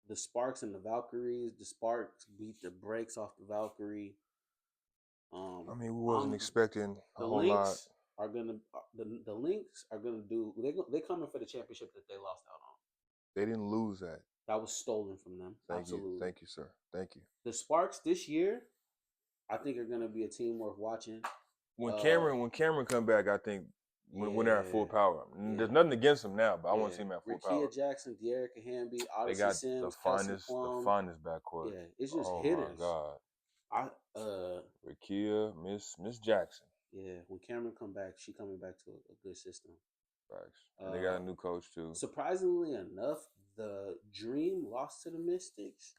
The Sparks and the Valkyries. The Sparks beat the brakes off the Valkyrie. I mean, we wasn't expecting a whole lot. The Lynx are gonna do. They coming for the championship that they lost out on. They didn't lose that. That was stolen from them. Absolutely. Thank you, sir. Thank you. The Sparks this year, I think, are gonna be a team worth watching. When Cameron come back, I think when they're at full power. There's nothing against them now, but I want to see them at full power. Rakia Jackson, De'Erica Hamby, Odyssey they got Sims, the finest backcourt. Yeah, it's just Oh hitters. my God. Rakia, Miss Jackson. Yeah, when Cameron come back, she coming back to a good system. Facts. And they got a new coach too. Surprisingly enough, the Dream lost to the Mystics.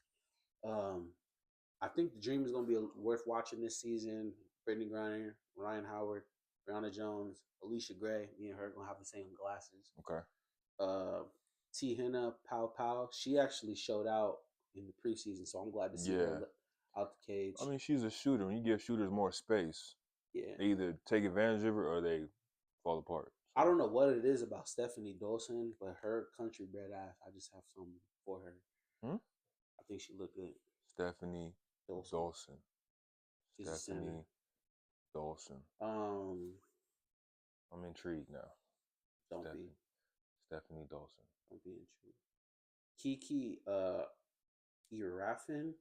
I think the Dream is going to be worth watching this season. Brittany Griner, Ryan Howard, Brianna Jones, Alicia Gray. Me and her are going to have the same glasses. Okay. T. Henna, Pow Pow. She actually showed out in the preseason, so I'm glad to see her out the cage. I mean, she's a shooter. When you give shooters more space, they either take advantage of it or they fall apart. I don't know what it is about Stephanie Dawson, but her country bred ass, I just have something for her. I think she looked good. Stephanie Dawson. She's Stephanie Dawson. I'm intrigued now. Stephanie Dawson. Don't be intrigued. Kiki Irafin.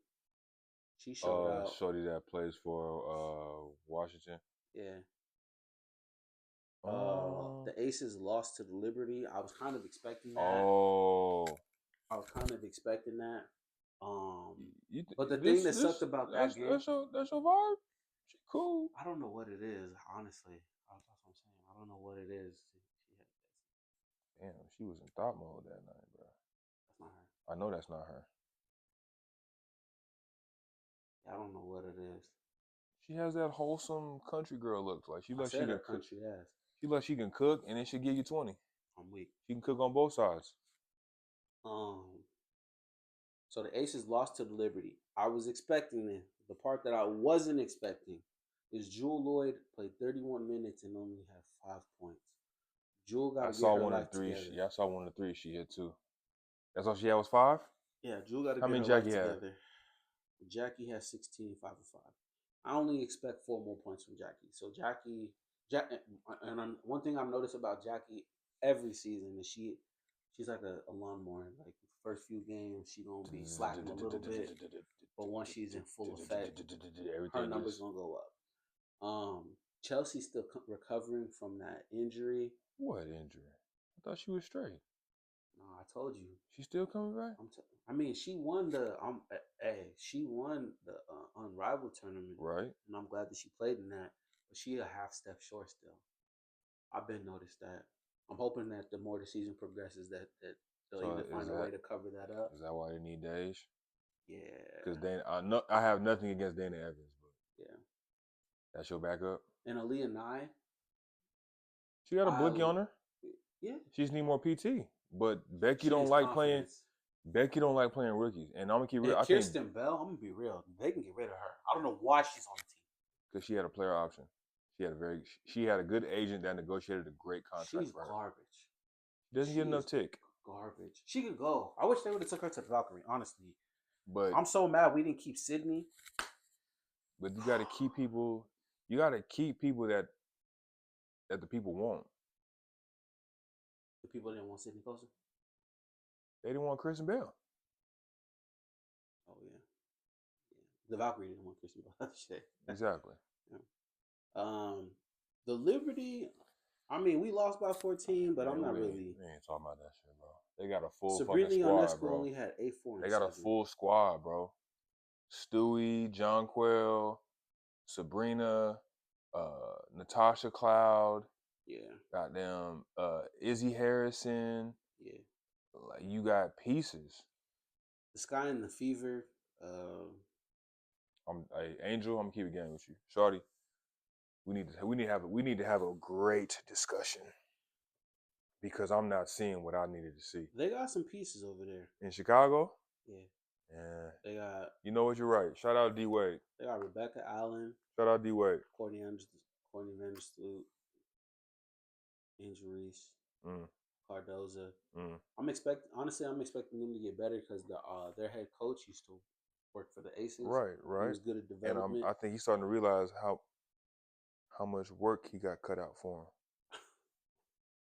She showed out. Shorty that plays for Washington. Yeah. The Aces lost to the Liberty. I was kind of expecting that. I was kind of expecting that. But the thing that sucked about that game, that's your vibe. She cool. I don't know what it is, honestly. That's what I'm saying. I don't know what it is. Damn, she was in thought mode that night, bro. That's not her. I know that's not her. I don't know what it is. She has that wholesome country girl look. Like she like she can cook. Country ass. She like she can cook, and then she'll give you 20. I'm weak. She can cook on both sides. So the Aces lost to the Liberty. I was expecting it. The part that I wasn't expecting is Jewel Lloyd played 31 minutes and only had 5 points. Jewel got to get her life together. Yeah, I saw one of the 3 she hit too. That's all she had was 5? Yeah, Jewel got to get her life together. Jackie has 16, 5 and 5. I only expect 4 more points from Jackie. So one thing I've noticed about Jackie every season is she's like a lawnmower. Like the first few games, she gonna be slacking a little bit, but once she's in full effect, her numbers gonna go up. Chelsea's still recovering from that injury. What injury? I thought she was straight. No, I told you. She's still coming back? She won the Unrivaled tournament. Right. And I'm glad that she played in that. But she a half step short still. I've been noticed that. I'm hoping that the more the season progresses that they'll either find a way to cover that up. Is that why they need Dage? Yeah. Because I have nothing against Dana Evans, but yeah. That's your backup? And Aaliyah Nye. She got a boogie on her. Yeah. She just need more PT. But Becky don't like playing rookies. And I'm gonna keep real. Kirsten Bell, I'm gonna be real. They can get rid of her. I don't know why she's on the team. Because she had a player option. She had a good agent that negotiated a great contract She's for her. garbage. Doesn't She get enough is tick. Garbage. She could go. I wish they would have took her to the Valkyrie. Honestly, But I'm so mad we didn't keep Sydney. you got to keep people. You got to keep people that the people want. The people didn't want Sydney closer. They didn't want Kristen Bell. Oh yeah. The Valkyrie didn't want Kristen Bell. Shit. Exactly. Yeah. The Liberty. I mean, we lost by 14, but Man, I'm not we really. ain't talking about that shit, bro. They got a full Sabrina fucking squad, Ionescu bro. only had 8-4. They got a full squad, bro. Stewie, Jonquel, Sabrina, Natasha Cloud. Yeah. Goddamn, Izzy Harrison. Yeah. Like you got pieces. The Sky and the Fever. Angel. I'm gonna keep it game with you, Shorty. We need to have a great discussion because I'm not seeing what I needed to see They got some pieces over there. in Chicago. Yeah. Yeah. They got. You know what? You're right. Shout out D Wade. They got Rebecca Allen. Shout out D Wade. Courtney Vandersloot. Injuries. Cardoza. I'm expecting them to get better because their head coach used to work for the Aces. Right. He was good at development. And I think he's starting to realize how much work he got cut out for him.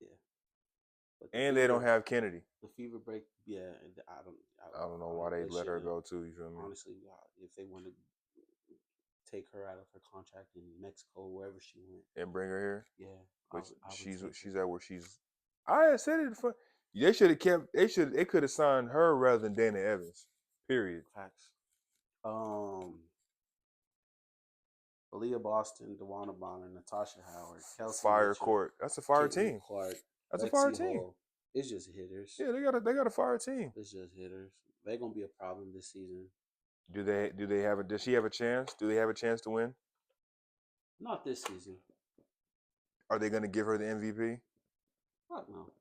Yeah. But They don't have Kennedy. The Fever break. Yeah. I don't know why they let her go too. You feel me? Honestly, if they wanted to take her out of her contract in Mexico, wherever she went, and bring her here. Yeah. But she's at where she's. I had said it. They should have kept. They could have signed her rather than Dana Evans. Period. Facts. Aaliyah Boston, DeWanna Bonner, Natasha Howard, Kelsey Fire Mitchell, court. That's a fire Caitlin team. Clark, That's Lexi a fire team. Hall. It's just hitters. Yeah, they got a fire team. It's just hitters. They're gonna be a problem this season. Does she have a chance? Do they have a chance to win? Not this season. Are they gonna give her the MVP? Fuck no.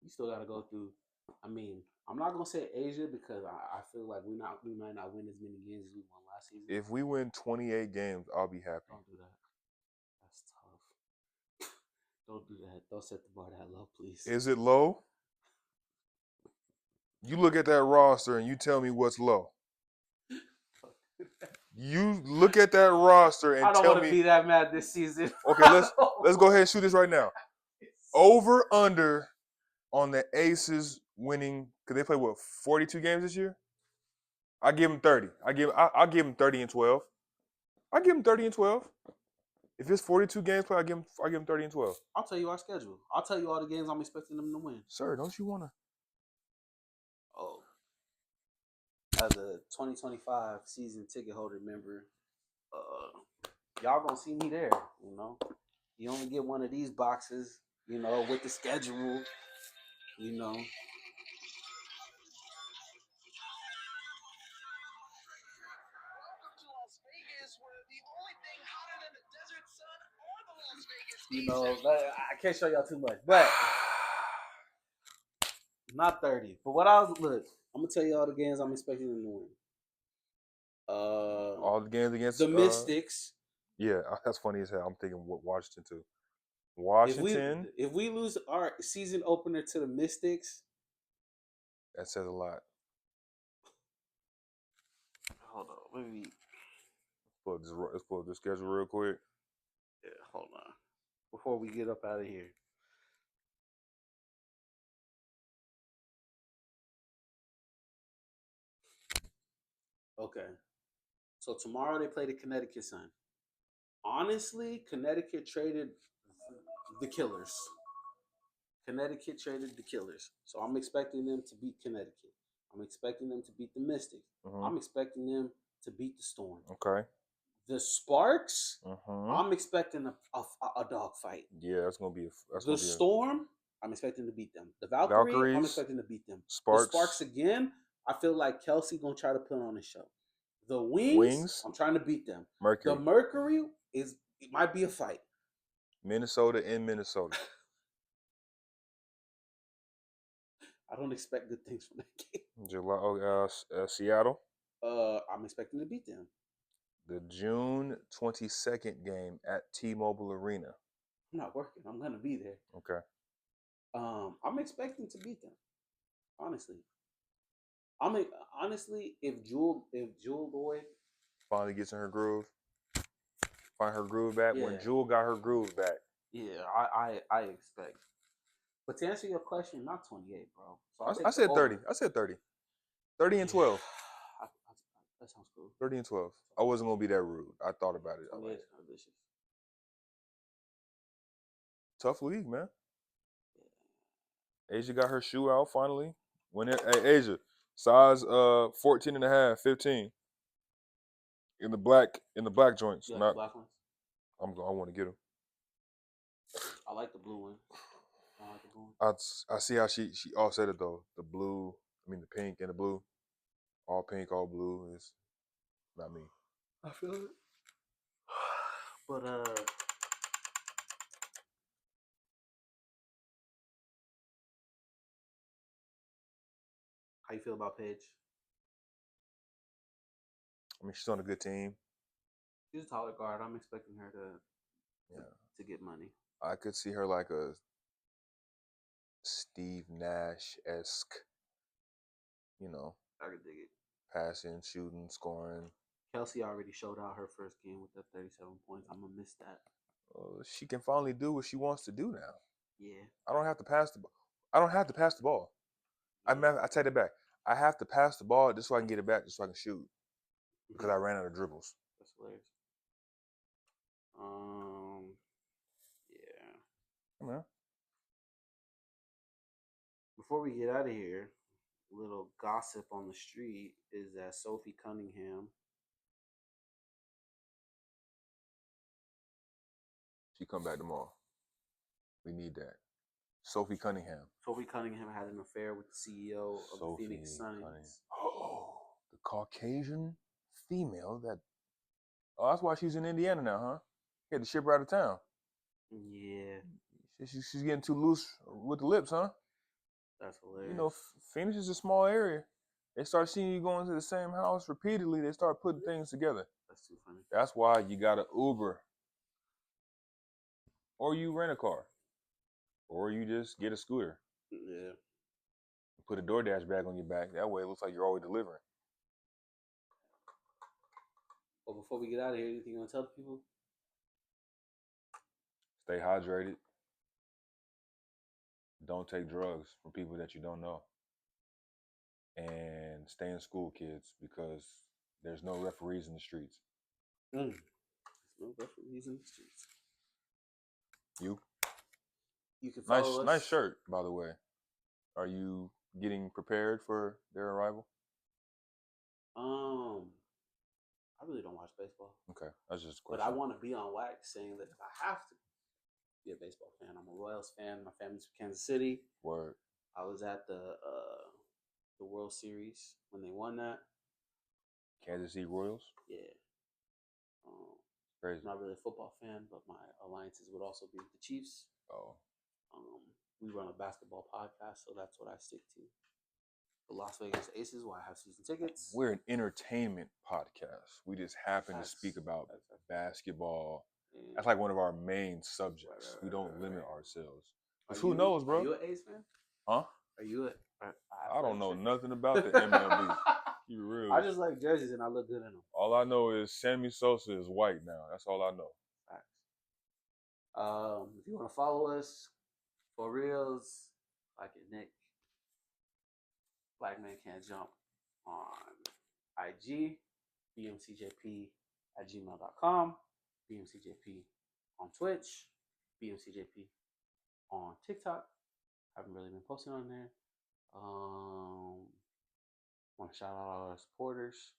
You still gotta go through. I mean, I'm not gonna say Asia because I feel like we might not win as many games as we won last season. If we win 28 games, I'll be happy. Don't do that. That's tough. Don't do that. Don't set the bar that low, please. Is it low? You look at that roster and you tell me what's low. You look at that roster and I don't tell want to me. be that mad this season. Okay, let's go ahead and shoot this right now. Over under on the Aces winning because they play 42 games this year. I give them 30. I give them 30 and 12. I give them 30 and 12. If it's 42 games played, I give them 30 and 12. I'll tell you our schedule. I'll tell you all the games I'm expecting them to win. Sir, don't you wanna? Oh, as a 2025 season ticket holder member, y'all gonna see me there. You know, you only get one of these boxes. You know, with the schedule. You know. You know, I can't show y'all too much, but not 30. But I'm gonna tell you all the games I'm expecting them to win. All the games against the Mystics. Yeah, that's funny as hell. I'm thinking Washington too. Washington. If we lose our season opener to the Mystics, that says a lot. Hold on, let me. Let's pull up the schedule real quick. Yeah, hold on. Before we get up out of here. Okay. So tomorrow they play the Connecticut Sun. Honestly, Connecticut traded the Killers. Connecticut traded the Killers. So I'm expecting them to beat Connecticut. I'm expecting them to beat the Mystics. Mm-hmm. I'm expecting them to beat the Storm. Okay. The Sparks, mm-hmm. I'm expecting a dog fight. Yeah, that's gonna be the Storm. I'm expecting to beat them. The Valkyries, I'm expecting to beat them. Sparks. The Sparks again. I feel like Kelsey gonna try to put on a show. The Wings, I'm trying to beat them. Mercury. The Mercury it might be a fight. Minnesota in Minnesota. I don't expect good things from that game. Seattle. I'm expecting to beat them. The June 22nd game at T-Mobile Arena. I'm not working. I'm gonna be there. Okay. I'm expecting to beat them. Honestly, honestly, if Jewel Boy, Finally gets in her groove. Find her groove back. When Yeah. Jewel got her groove back. yeah, I expect. But to answer your question, not 28, bro. So I'll take I the said 30. over. I said 30. 30 and 12. That sounds cool. 30 and 12. I wasn't going to be that rude. I thought about it. 28 is kind of vicious. Tough league, man. Asia got her shoe out finally. Hey, Asia, size 14 and a half, 15. In the black joints. You like Not the black ones? I want to get them. I like the blue ones. I don't like the blue ones. I see how she offset it though. The pink and the blue. All pink, all blue is not me. I feel it. But how you feel about Paige? I mean, she's on a good team. She's a taller guard. I'm expecting her to get money. I could see her like a Steve Nash-esque, I could dig it. passing, shooting, scoring. Kelsey already showed out her first game with the 37 points. I'm gonna miss that. She can finally do what she wants to do now. Yeah. I don't have to pass the ball. I don't have to pass the ball. I take it back. I have to pass the ball just so I can get it back, just so I can shoot. Because I ran out of dribbles. That's hilarious. Yeah. Man. Before we get out of here, little gossip on the street is that Sophie Cunningham. She come back tomorrow. We need that. Sophie Cunningham. Sophie Cunningham had an affair with the CEO of the Phoenix Suns. Oh, the Caucasian female that. Oh, that's why she's in Indiana now, huh? Had to ship her out of town. Yeah. She's getting too loose with the lips, huh? That's hilarious. You know, Phoenix is a small area. They start seeing you going to the same house repeatedly. They start putting things together. That's too funny. That's why you got to Uber. Or you rent a car. Or you just get a scooter. Yeah. Put a DoorDash bag on your back. That way it looks like you're always delivering. Well, before we get out of here, anything you want to tell people? Stay hydrated. Don't take drugs from people that you don't know. And stay in school, kids, because there's no referees in the streets. There's no referees in the streets. You can follow us. Nice shirt, by the way. Are you getting prepared for their arrival? I really don't watch baseball. Okay, that's just a But question. I want to be on wax saying that if I have to be a baseball fan, I'm a Royals fan. My family's from Kansas City. Word. I was at the World Series when they won that. Kansas City Royals? Yeah. Crazy. I'm not really a football fan, but my alliances would also be with the Chiefs. Oh. We run a basketball podcast, so that's what I stick to. The Las Vegas Aces, where I have season tickets. We're an entertainment podcast. We just happen to speak about basketball. That's like one of our main subjects. We don't limit ourselves. Who knows, bro? Are you an A's fan? Huh? Are you I don't know nothing about the MLB. You real? I just like jerseys and I look good in them. All I know is Sammy Sosa is white now. That's all I know. Facts. If you want to follow us, for reals, like it, Nick. Black Man Can't Jump on IG, bmcjp@gmail.com, bmcjp on Twitch, bmcjp on TikTok. Haven't really been posting on there. Want to shout out all our supporters.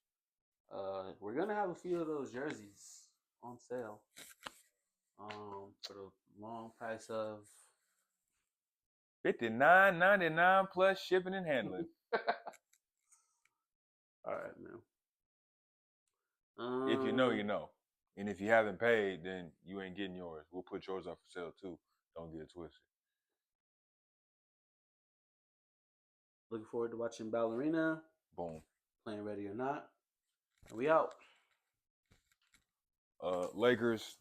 We're gonna have a few of those jerseys on sale for the long price of $59.99 plus shipping and handling. All right, man. If you know, you know. And if you haven't paid, then you ain't getting yours. We'll put yours up for sale too. Don't get it twisted. Looking forward to watching Ballerina. Boom. Playing Ready or Not. And we out. Lakers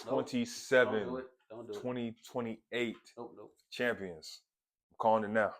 Nope. 2027, Don't do it. Don't do it. 2028 Nope. champions. I'm calling it now.